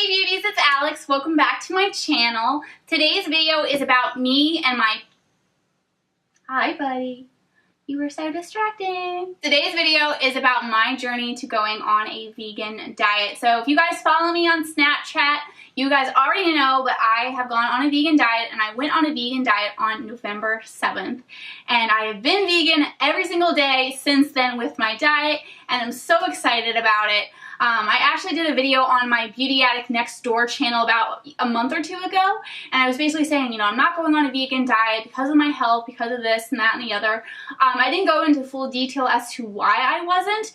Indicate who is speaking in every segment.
Speaker 1: Hey beauties, it's Alex. Welcome back to my channel. Today's video is about me and my... Hi buddy. You were so distracting. Today's video is about my journey to going on a vegan diet. So if you guys follow me on Snapchat, you guys already know that I have gone on a vegan diet, and I went on a vegan diet on November 7th. And I have been vegan every single day since then with my diet, and I'm so excited about it. I actually did a video on my Beauty Addict Next Door channel about a month or two ago, and I was basically saying, you know, I'm not going on a vegan diet because of my health, because of this and that and the other. I didn't go into full detail as to why I wasn't,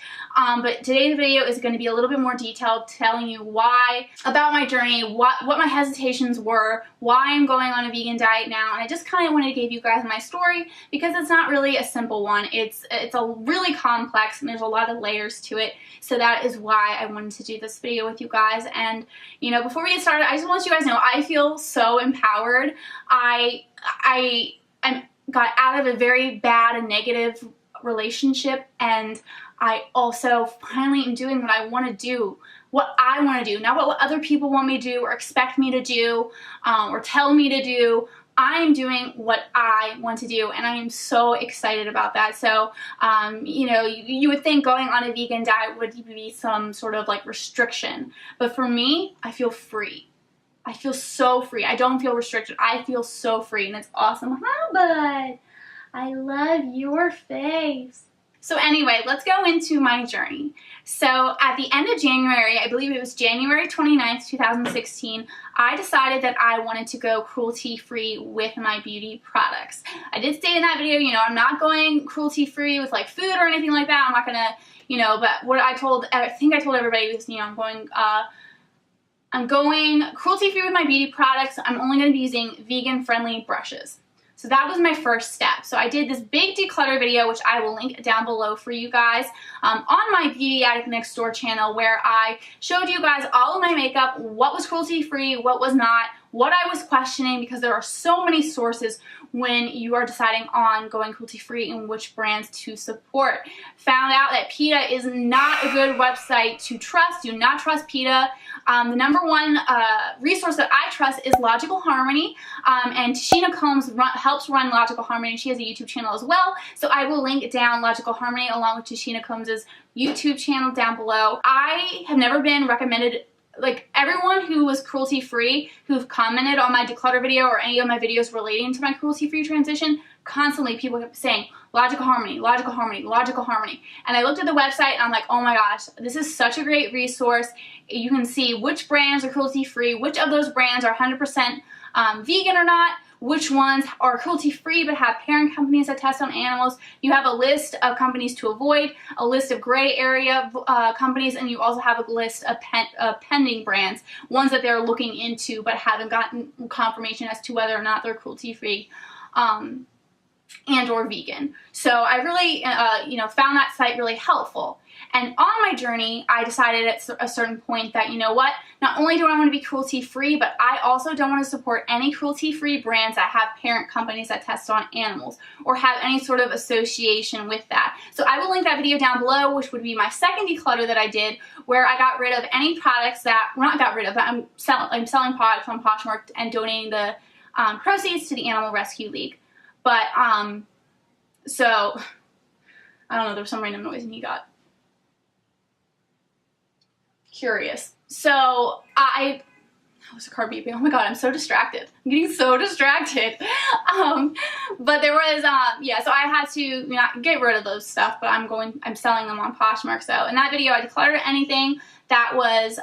Speaker 1: but today's video is going to be a little bit more detailed, telling you why, about my journey, what my hesitations were, why I'm going on a vegan diet now, and I just kind of wanted to give you guys my story because it's not really a simple one. It's a really complex, and there's a lot of layers to it, so that is why I wanted to do this video with you guys. And you know, before we get started, I just want you guys to know I feel so empowered. I got out of a very bad and negative relationship, and I also finally am doing what I want to do. What I want to do, not what other people want me to do or expect me to do or tell me to do. I am doing what I want to do, and I am so excited about that. So, you know, you would think going on a vegan diet would be some sort of like restriction, but for me, I feel free. I feel so free. I don't feel restricted. I feel so free, and it's awesome. Hi, bud. I love your face. So anyway, let's go into my journey. So at the end of January, I believe it was January 29th, 2016, I decided that I wanted to go cruelty-free with my beauty products. I did state in that video, you know, I'm not going cruelty-free with like food or anything like that. I'm not gonna, you know, but what I think I told everybody was, you know, I'm going cruelty-free with my beauty products. I'm only going to be using vegan-friendly brushes. So that was my first step. So I did this big declutter video, which I will link down below for you guys, on my Beauty Addict Next Door channel, where I showed you guys all of my makeup, what was cruelty-free, what was not, what I was questioning, because there are so many sources when you are deciding on going cruelty-free and which brands to support. Found out that PETA is not a good website to trust. Do not trust PETA. The number one resource that I trust is Logical Harmony, and Tashina Combs helps run Logical Harmony. She has a YouTube channel as well, so I will link down Logical Harmony along with Tashina Combs' YouTube channel down below. I have never been recommended, like everyone who was cruelty-free, who've commented on my declutter video or any of my videos relating to my cruelty-free transition, constantly people kept saying, Logical Harmony, Logical Harmony, Logical Harmony. And I looked at the website and I'm like, oh my gosh, this is such a great resource. You can see which brands are cruelty-free, which of those brands are 100% vegan or not, which ones are cruelty-free but have parent companies that test on animals. You have a list of companies to avoid, a list of gray area companies, and you also have a list of pending brands, ones that they're looking into but haven't gotten confirmation as to whether or not they're cruelty-free and or vegan. So I really, you know, found that site really helpful. And on my journey, I decided at a certain point that, you know what, not only do I want to be cruelty-free, but I also don't want to support any cruelty-free brands that have parent companies that test on animals or have any sort of association with that. So I will link that video down below, which would be my second declutter that I did, where I got rid of any products that, well, not got rid of, but I'm selling products on Poshmark and donating the proceeds to the Animal Rescue League. But, so, I don't know, there was some random noise and he got curious. So that was a car beeping. Oh my god, I'm so distracted. I'm getting so distracted. But there was, yeah, so I had to not get rid of those stuff, but I'm selling them on Poshmark. So in that video, I decluttered anything that was,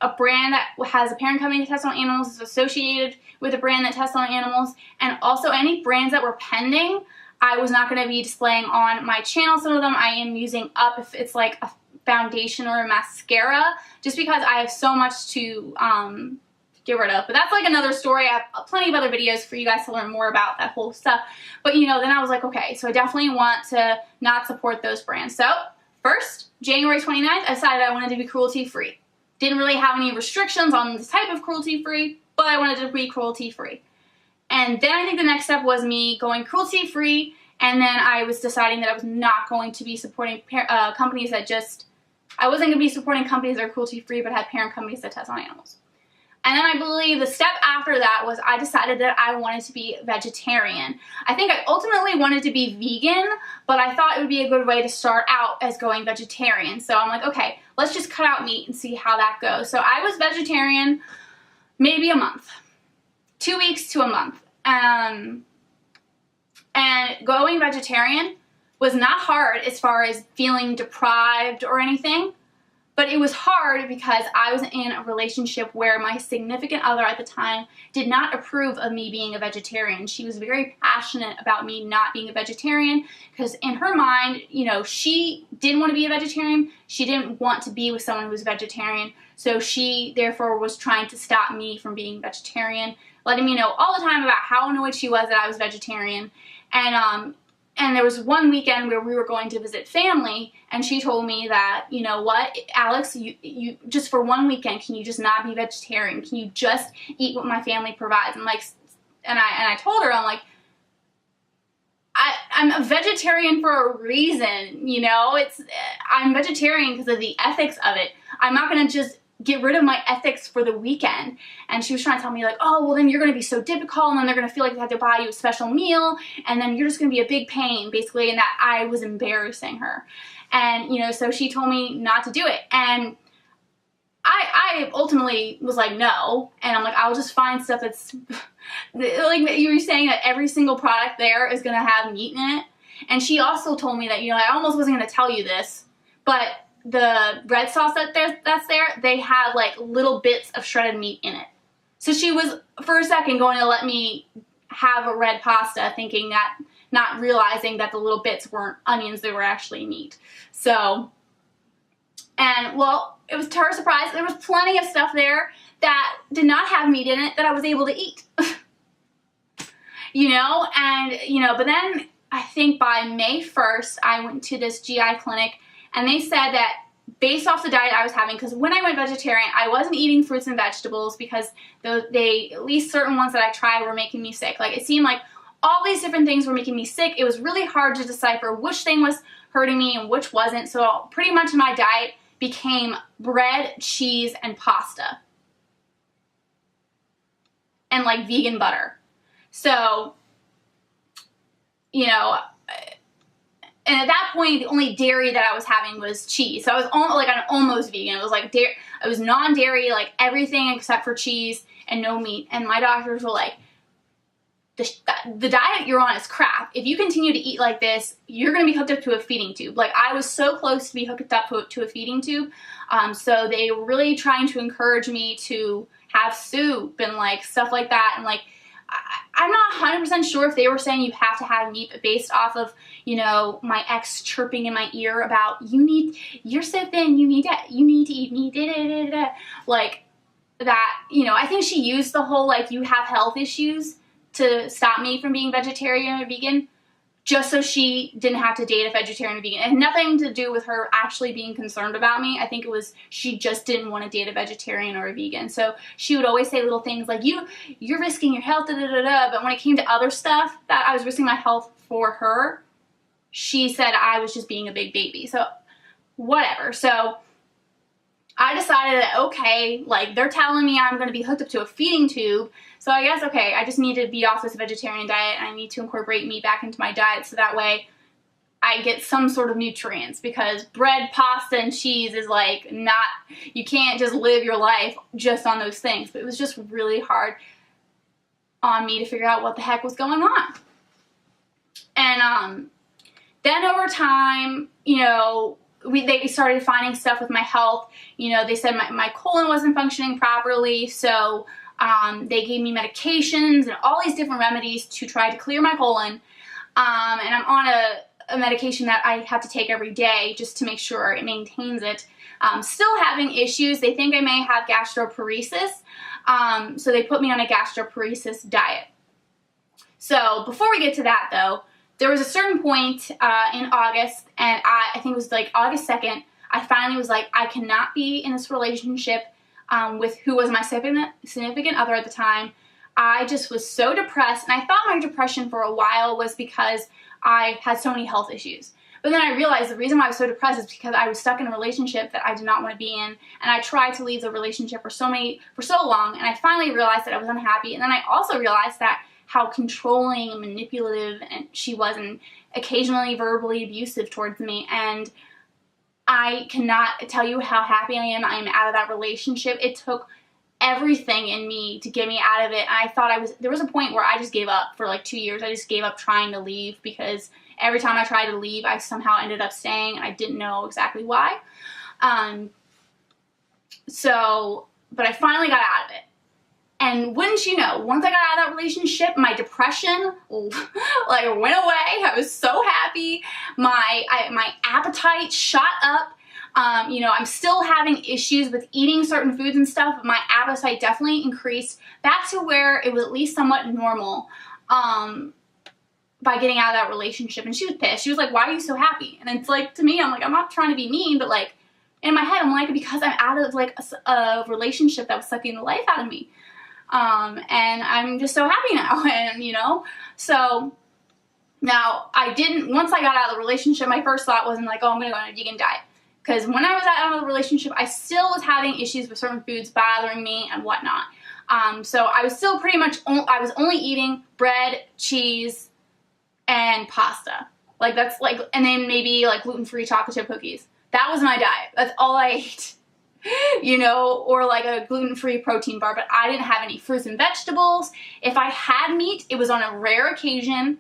Speaker 1: a brand that has a parent company that tests on animals, is associated with a brand that tests on animals, and also any brands that were pending, I was not going to be displaying on my channel. Some of them I am using up if it's like a foundation or a mascara, just because I have so much to get rid of. But that's like another story. I have plenty of other videos for you guys to learn more about that whole stuff. But you know, then I was like, okay, so I definitely want to not support those brands. So first, January 29th, I decided I wanted to be cruelty-free. Didn't really have any restrictions on the type of cruelty-free, but I wanted to be cruelty-free. And then I think the next step was me going cruelty-free, and then I was deciding that I was not going to be supporting companies that just I wasn't going to be supporting companies that are cruelty-free but had parent companies that test on animals. And then I believe the step after that was I decided that I wanted to be vegetarian. I think I ultimately wanted to be vegan, but I thought it would be a good way to start out as going vegetarian. So I'm like, okay, let's just cut out meat and see how that goes. So I was vegetarian maybe a month, 2 weeks to a month. And going vegetarian was not hard as far as feeling deprived or anything. But it was hard because I was in a relationship where my significant other at the time did not approve of me being a vegetarian. She was very passionate about me not being a vegetarian because in her mind, you know, she didn't want to be a vegetarian. She didn't want to be with someone who was vegetarian. So she therefore was trying to stop me from being vegetarian, letting me know all the time about how annoyed she was that I was vegetarian. And there was one weekend where we were going to visit family, and she told me that, you know what, Alex, you just for one weekend, can you just not be vegetarian? Can you just eat what my family provides? And like, and I told her, I'm like, I'm a vegetarian for a reason, you know. I'm vegetarian because of the ethics of it. I'm not gonna just get rid of my ethics for the weekend. And she was trying to tell me like, oh, well then you're going to be so difficult, and then they're going to feel like they have to buy you a special meal, and then you're just going to be a big pain, basically, and that I was embarrassing her. And, you know, so she told me not to do it. And I ultimately was like, no. And I'm like, I'll just find stuff that's, like you were saying that every single product there is going to have meat in it. And she also told me that, you know, I almost wasn't going to tell you this, but the red sauce that's there, they had like little bits of shredded meat in it. So she was for a second going to let me have a red pasta, thinking that, not realizing that the little bits weren't onions, they were actually meat. So, and well, it was to her surprise, there was plenty of stuff there that did not have meat in it that I was able to eat. You know, and you know, but then I think by May 1st, I went to this GI clinic. And they said that based off the diet I was having, because when I went vegetarian, I wasn't eating fruits and vegetables because they, at least certain ones that I tried, were making me sick. Like, it seemed like all these different things were making me sick. It was really hard to decipher which thing was hurting me and which wasn't. So pretty much my diet became bread, cheese, and pasta. And like vegan butter. So, you know, and at that point, the only dairy that I was having was cheese. So I was almost vegan. It was like it was non-dairy, like everything except for cheese and no meat. And my doctors were like, the diet you're on is crap. If you continue to eat like this, you're going to be hooked up to a feeding tube. Like, I was so close to be hooked up to a feeding tube. So they were really trying to encourage me to have soup and like stuff like that. And like, I'm not 100% sure if they were saying you have to have meat, but based off of, you know, my ex chirping in my ear about, you're so thin, you need to eat meat, da, da, da, da. Like that, you know, I think she used the whole, like, you have health issues to stop me from being vegetarian or vegan, just so she didn't have to date a vegetarian or vegan. It had nothing to do with her actually being concerned about me. I think it was she just didn't want to date a vegetarian or a vegan. So she would always say little things like, you're risking your health, da da da da. But when it came to other stuff that I was risking my health for her, she said I was just being a big baby. So whatever. So I decided that, okay, like, they're telling me I'm going to be hooked up to a feeding tube, so I guess, okay, I just need to be off this vegetarian diet, and I need to incorporate meat back into my diet so that way I get some sort of nutrients, because bread, pasta, and cheese is like not, you can't just live your life just on those things. But it was just really hard on me to figure out what the heck was going on. And then over time, you know, they started finding stuff with my health. You know, they said my colon wasn't functioning properly, so they gave me medications and all these different remedies to try to clear my colon. And I'm on a medication that I have to take every day just to make sure it maintains it. Still having issues. They think I may have gastroparesis, so they put me on a gastroparesis diet. So before we get to that, though, there was a certain point in August, and I think it was like August 2nd, I finally was like, I cannot be in this relationship with who was my significant other at the time. I just was so depressed, and I thought my depression for a while was because I had so many health issues. But then I realized the reason why I was so depressed is because I was stuck in a relationship that I did not want to be in, and I tried to leave the relationship for so long, and I finally realized that I was unhappy. And then I also realized that how controlling and manipulative and she was, and occasionally verbally abusive towards me. And I cannot tell you how happy I am out of that relationship. It took everything in me to get me out of it. And I thought there was a point where I just gave up for like 2 years. I just gave up trying to leave, because every time I tried to leave, I somehow ended up staying, and I didn't know exactly why. But I finally got out of it. And wouldn't you know, once I got out of that relationship, my depression like went away. I was so happy. My appetite shot up. You know, I'm still having issues with eating certain foods and stuff, but my appetite definitely increased back to where it was at least somewhat normal by getting out of that relationship. And she was pissed. She was like, why are you so happy? And it's like, to me, I'm like, I'm not trying to be mean, but like in my head, I'm like, because I'm out of like a relationship that was sucking the life out of me. And I'm just so happy now. And you know, so now once I got out of the relationship, my first thought wasn't like, oh, I'm gonna go on a vegan diet. Because when I was out of the relationship, I still was having issues with certain foods bothering me and whatnot. So I was still pretty much, I was only eating bread, cheese, and pasta. Like that's like, and then maybe like gluten-free chocolate chip cookies. That was my diet. That's all I ate. You know, or like a gluten-free protein bar, but I didn't have any fruits and vegetables. If I had meat, it was on a rare occasion.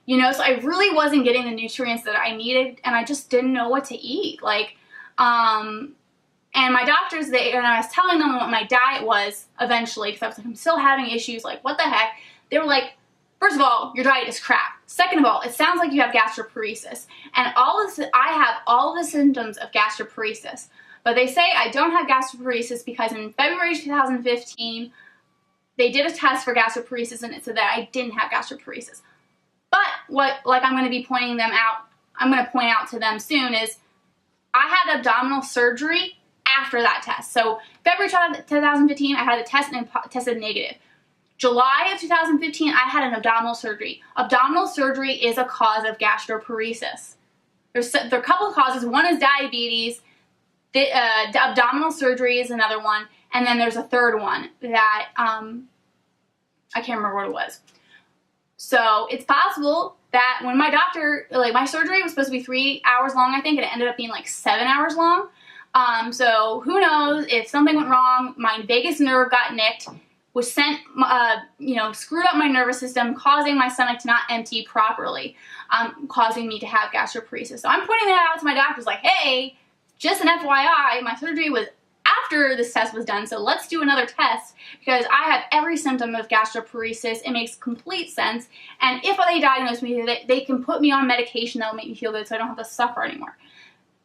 Speaker 1: You know, so I really wasn't getting the nutrients that I needed, and I just didn't know what to eat. Like, and my doctors, and I was telling them what my diet was eventually, because I was like, I'm still having issues, like, what the heck? They were like, first of all, your diet is crap. Second of all, it sounds like you have gastroparesis. And I have all the symptoms of gastroparesis. But they say I don't have gastroparesis because in February 2015, they did a test for gastroparesis, and it said that I didn't have gastroparesis. But I'm going to point out to them soon is I had abdominal surgery after that test. So February 2015, I had a test and it tested negative. July of 2015, I had an abdominal surgery. Abdominal surgery is a cause of gastroparesis. There are a couple of causes. One is diabetes. The abdominal surgery is another one. And then there's a third one that I can't remember what it was. So it's possible that when my doctor, like my surgery was supposed to be 3 hours long, I think, and it ended up being like 7 hours long. So who knows if something went wrong, my vagus nerve got nicked, which sent, screwed up my nervous system, causing my stomach to not empty properly, causing me to have gastroparesis. So I'm pointing that out to my doctors like, hey, just an FYI, my surgery was after this test was done, so let's do another test because I have every symptom of gastroparesis. It makes complete sense, and if they diagnose me, they can put me on medication that will make me feel good so I don't have to suffer anymore.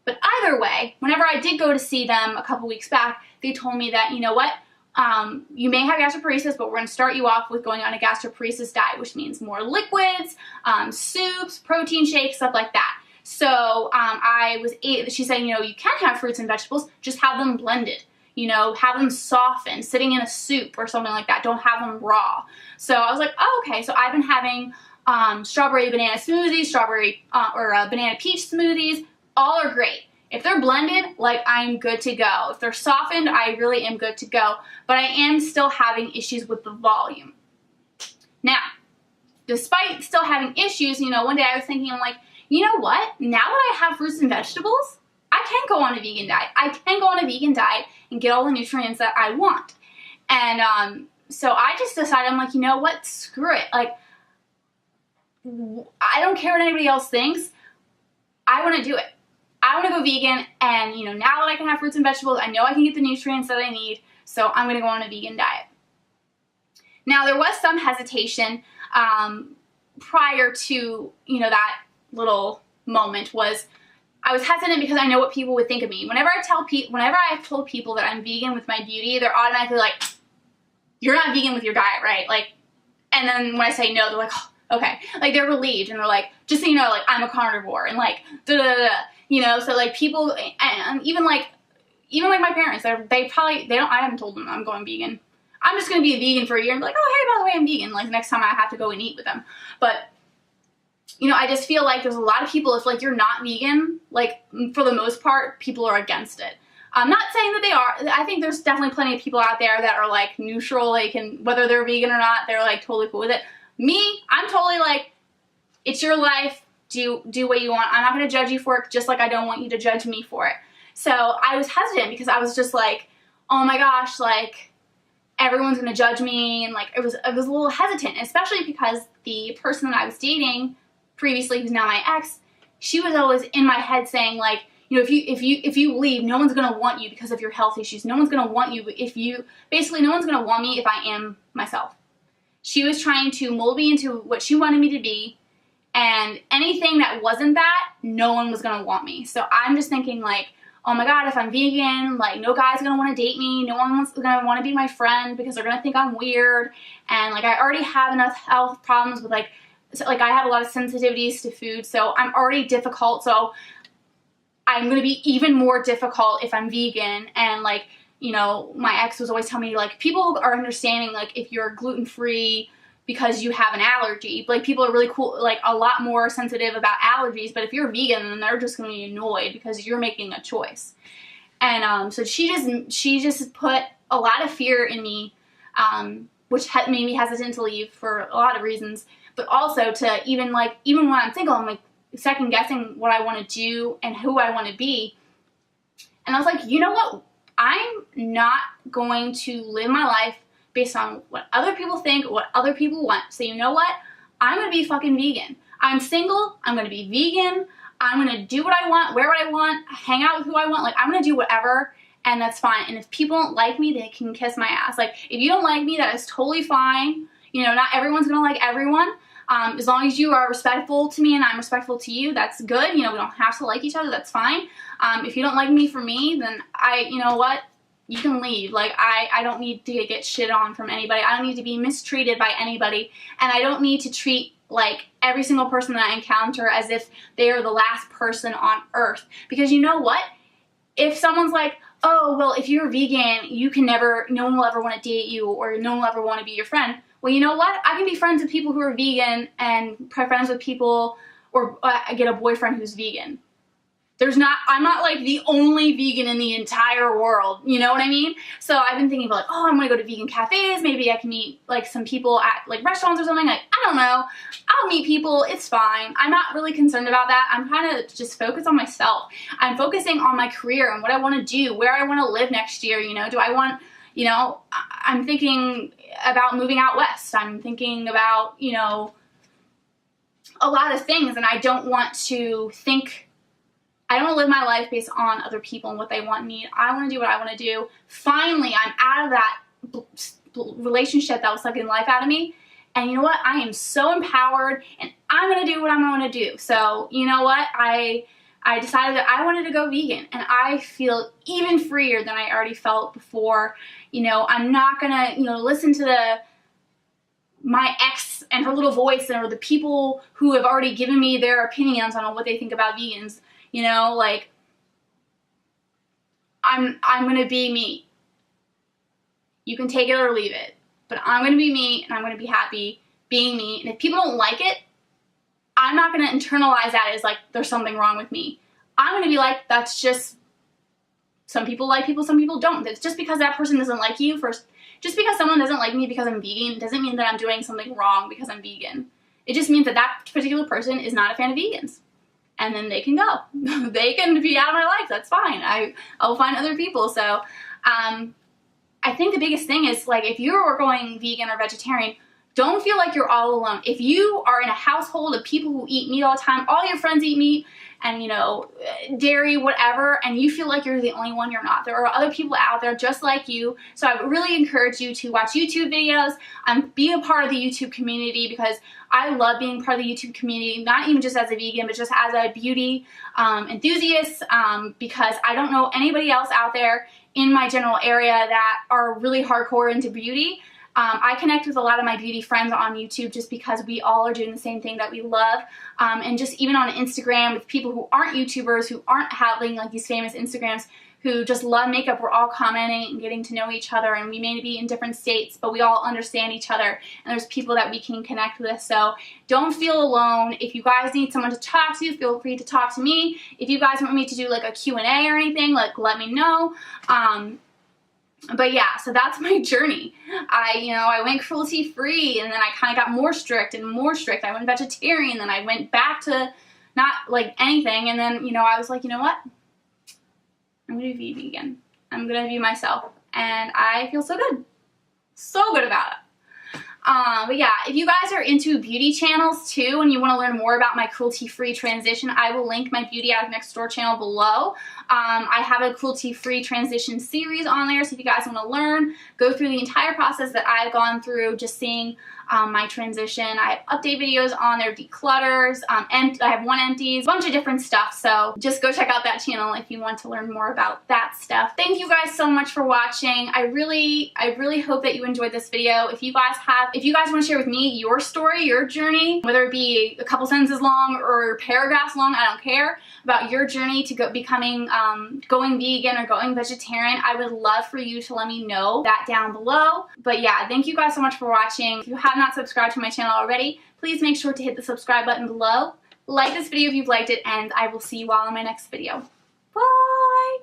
Speaker 1: But either way, whenever I did go to see them a couple weeks back, they told me that, you know what, you may have gastroparesis, but we're going to start you off with going on a gastroparesis diet, which means more liquids, soups, protein shakes, stuff like that. So she said, you can have fruits and vegetables, just have them blended, have them softened, sitting in a soup or something like that. Don't have them raw. So I was like, oh, okay. So I've been having strawberry banana smoothies, banana peach smoothies. All are great. If they're blended, like, I'm good to go. If they're softened, I really am good to go. But I am still having issues with the volume. Now, despite still having issues, one day I was thinking, I'm like, you know what? Now that I have fruits and vegetables, I can go on a vegan diet. I can go on a vegan diet and get all the nutrients that I want. And so I just decided, I'm like, you know what? Screw it. Like, I don't care what anybody else thinks. I want to do it. I want to go vegan, and now that I can have fruits and vegetables, I know I can get the nutrients that I need, so I'm going to go on a vegan diet. Now, there was some hesitation prior to, that little moment. I was hesitant because I know what people would think of me. Whenever I've told people that I'm vegan with my beauty, they're automatically like, you're not vegan with your diet, right? Like, and then when I say no, they're like, oh, okay. Like, they're relieved, and they're like, just so you know, like, I'm a carnivore, and like, da-da-da-da. So like people, and even like my parents, I haven't told them I'm going vegan. I'm just going to be a vegan for a year and be like, oh, hey, by the way, I'm vegan. Like, next time I have to go and eat with them. But you know, I just feel like there's a lot of people, if like you're not vegan, like for the most part, people are against it. I'm not saying that they are. I think there's definitely plenty of people out there that are like neutral, they can, whether they're vegan or not, they're like totally cool with it. Me, I'm totally like, it's your life, do what you want. I'm not going to judge you for it, just like I don't want you to judge me for it. So I was hesitant because I was just like, oh my gosh, like everyone's going to judge me, and like I was a little hesitant, especially because the person that I was dating previously, who's now my ex, she was always in my head saying like, you know, if you leave, no one's gonna want you because of your health issues. No one's gonna want you no one's gonna want me if I am myself. She was trying to mold me into what she wanted me to be, and anything that wasn't that, no one was gonna want me. So I'm just thinking like, oh my god, if I'm vegan, like no guy's gonna want to date me, no one's gonna want to be my friend because they're gonna think I'm weird, and like I already have enough health problems with like I have a lot of sensitivities to food, so I'm already difficult, so I'm going to be even more difficult if I'm vegan. And like, you know, my ex was always telling me like, people are understanding like if you're gluten-free because you have an allergy, like people are really cool, like a lot more sensitive about allergies, but if you're vegan, then they're just going to be annoyed because you're making a choice. And so she just put a lot of fear in me, which made me hesitant to leave for a lot of reasons. But also to even when I'm single, I'm like second guessing what I want to do and who I want to be. And I was like, you know what? I'm not going to live my life based on what other people think, what other people want. So you know what? I'm going to be fucking vegan. I'm single. I'm going to be vegan. I'm going to do what I want, wear what I want, hang out with who I want. Like I'm going to do whatever, and that's fine. And if people don't like me, they can kiss my ass. Like if you don't like me, that is totally fine. You know, not everyone's going to like everyone. As long as you are respectful to me and I'm respectful to you, that's good. You know, we don't have to like each other, that's fine. If you don't like me for me, then you know what? You can leave. Like, I don't need to get shit on from anybody. I don't need to be mistreated by anybody. And I don't need to treat, like, every single person that I encounter as if they are the last person on earth. Because you know what? If someone's like, oh, well, if you're vegan, no one will ever want to date you, or no one will ever want to be your friend. Well, you know what? I can be friends with people who are vegan and friends with people, or get a boyfriend who's vegan. I'm not like the only vegan in the entire world, you know what I mean? So I've been thinking about like, oh, I'm gonna go to vegan cafes, maybe I can meet like some people at like restaurants or something, like, I don't know. I'll meet people, it's fine. I'm not really concerned about that. I'm kind of just focused on myself. I'm focusing on my career and what I wanna do, where I wanna live next year, you know? Do I want, you know, I'm thinking about moving out west. I'm thinking about, you know, a lot of things, and I don't want to live my life based on other people and what they want me. I want to do what I want to do. Finally, I'm out of that relationship that was sucking life out of me. And you know what? I am so empowered, and I'm going to do what I'm going to do. So, you know what? I decided that I wanted to go vegan, and I feel even freer than I already felt before. You know, I'm not going to, you know, listen to my ex and her little voice, or the people who have already given me their opinions on what they think about vegans. You know, like, I'm going to be me. You can take it or leave it. But I'm going to be me, and I'm going to be happy being me. And if people don't like it, I'm not going to internalize that as, like, there's something wrong with me. I'm going to be like, that's just, some people like people, some people don't. It's just because that person doesn't like you just because someone doesn't like me because I'm vegan doesn't mean that I'm doing something wrong because I'm vegan. It just means that that particular person is not a fan of vegans. And then they can go. They can be out of my life. That's fine. I'll find other people. So I think the biggest thing is, like, if you're going vegan or vegetarian, don't feel like you're all alone. If you are in a household of people who eat meat all the time, all your friends eat meat and, you know, dairy, whatever, and you feel like you're the only one, you're not. There are other people out there just like you. So I really encourage you to watch YouTube videos, be a part of the YouTube community, because I love being part of the YouTube community, not even just as a vegan, but just as a beauty enthusiast, because I don't know anybody else out there in my general area that are really hardcore into beauty. I connect with a lot of my beauty friends on YouTube just because we all are doing the same thing that we love. And just even on Instagram with people who aren't YouTubers, who aren't having like these famous Instagrams, who just love makeup. We're all commenting and getting to know each other, and we may be in different states, but we all understand each other, and there's people that we can connect with. So don't feel alone. If you guys need someone to talk to, feel free to talk to me. If you guys want me to do like a Q&A or anything, like let me know. But yeah, so that's my journey. I went cruelty-free, and then I kind of got more strict and more strict. I went vegetarian, then I went back to not like anything, and then, I was like, you know what? I'm gonna be vegan. I'm gonna be myself, and I feel so good. So good about it. But yeah, if you guys are into beauty channels too and you want to learn more about my cruelty-free transition, I will link my Beauty Addict Next Door channel below. I have a cruelty-free transition series on there, so if you guys want to learn, go through the entire process that I've gone through, just seeing my transition. I have update videos on there, declutters, I have one empties, a bunch of different stuff, so just go check out that channel if you want to learn more about that stuff. Thank you guys so much for watching. I really hope that you enjoyed this video. If you guys want to share with me your story, your journey, whether it be a couple sentences long or paragraphs long, I don't care, about your journey to becoming going vegan or going vegetarian, I would love for you to let me know that down below. But yeah, thank you guys so much for watching. If you have not subscribed to my channel already, please make sure to hit the subscribe button below. Like this video if you've liked it, and I will see you all in my next video. Bye!